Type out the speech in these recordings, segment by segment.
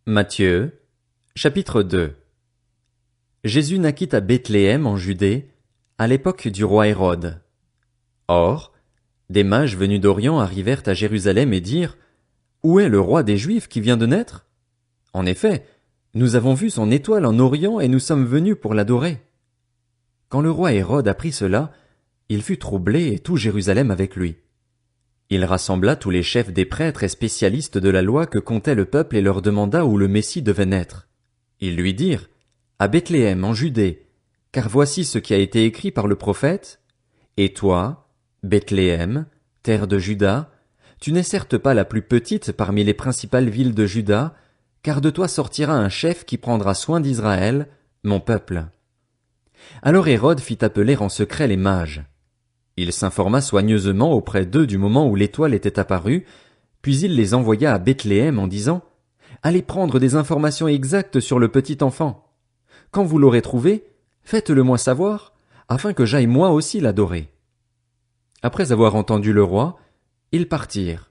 Matthieu, chapitre 2. Jésus naquit à Bethléem en Judée, à l'époque du roi Hérode. Or, des mages venus d'Orient arrivèrent à Jérusalem et dirent: Où est le roi des Juifs qui vient de naître? En effet, nous avons vu son étoile en Orient et nous sommes venus pour l'adorer. Quand le roi Hérode apprit cela, il fut troublé et tout Jérusalem avec lui. Il rassembla tous les chefs des prêtres et spécialistes de la loi que comptait le peuple et leur demanda où le Messie devait naître. Ils lui dirent: À Bethléem, en Judée, car voici ce qui a été écrit par le prophète. Et toi, Bethléem, terre de Juda, tu n'es certes pas la plus petite parmi les principales villes de Juda, car de toi sortira un chef qui prendra soin d'Israël, mon peuple. Alors Hérode fit appeler en secret les mages. Il s'informa soigneusement auprès d'eux du moment où l'étoile était apparue, puis il les envoya à Bethléem en disant: Allez prendre des informations exactes sur le petit enfant. Quand vous l'aurez trouvé, faites-le-moi savoir, afin que j'aille moi aussi l'adorer. Après avoir entendu le roi, ils partirent.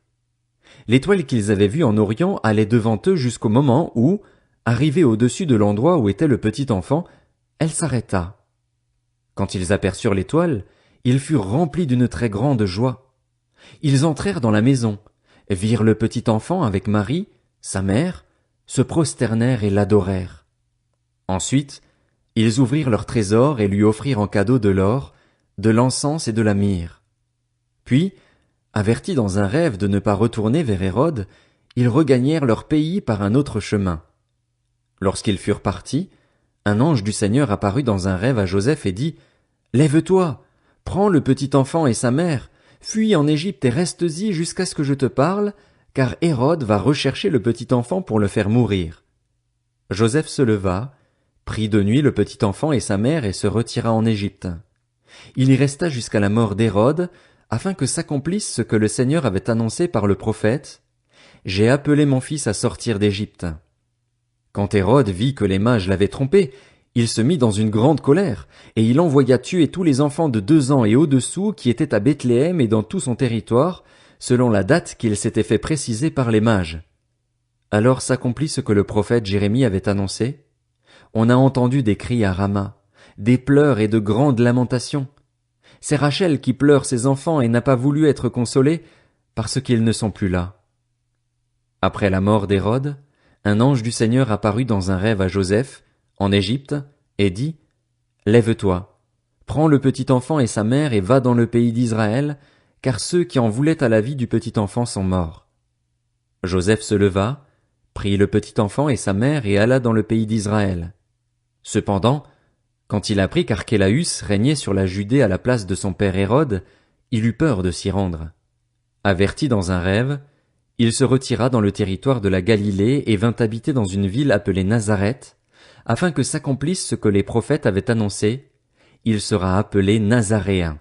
L'étoile qu'ils avaient vue en Orient allait devant eux jusqu'au moment où, arrivée au-dessus de l'endroit où était le petit enfant, elle s'arrêta. Quand ils aperçurent l'étoile, ils furent remplis d'une très grande joie. Ils entrèrent dans la maison, virent le petit enfant avec Marie, sa mère, se prosternèrent et l'adorèrent. Ensuite, ils ouvrirent leur trésor et lui offrirent en cadeau de l'or, de l'encens et de la myrrhe. Puis, avertis dans un rêve de ne pas retourner vers Hérode, ils regagnèrent leur pays par un autre chemin. Lorsqu'ils furent partis, un ange du Seigneur apparut dans un rêve à Joseph et dit: Lève-toi, prends le petit enfant et sa mère, fuis en Égypte et restes-y jusqu'à ce que je te parle, car Hérode va rechercher le petit enfant pour le faire mourir. Joseph se leva, prit de nuit le petit enfant et sa mère et se retira en Égypte. Il y resta jusqu'à la mort d'Hérode, afin que s'accomplisse ce que le Seigneur avait annoncé par le prophète: J'ai appelé mon fils à sortir d'Égypte. Quand Hérode vit que les mages l'avaient trompé, il se mit dans une grande colère, et il envoya tuer tous les enfants de 2 ans et au-dessous qui étaient à Bethléem et dans tout son territoire, selon la date qu'il s'était fait préciser par les mages. Alors s'accomplit ce que le prophète Jérémie avait annoncé. On a entendu des cris à Rama, des pleurs et de grandes lamentations. C'est Rachel qui pleure ses enfants et n'a pas voulu être consolée, parce qu'ils ne sont plus là. Après la mort d'Hérode, un ange du Seigneur apparut dans un rêve à Joseph, en Égypte, et dit: Lève-toi, prends le petit enfant et sa mère et va dans le pays d'Israël, car ceux qui en voulaient à la vie du petit enfant sont morts. Joseph se leva, prit le petit enfant et sa mère et alla dans le pays d'Israël. Cependant, quand il apprit qu'Archélaüs régnait sur la Judée à la place de son père Hérode, il eut peur de s'y rendre. Averti dans un rêve, il se retira dans le territoire de la Galilée et vint habiter dans une ville appelée Nazareth, afin que s'accomplisse ce que les prophètes avaient annoncé: il sera appelé Nazaréen.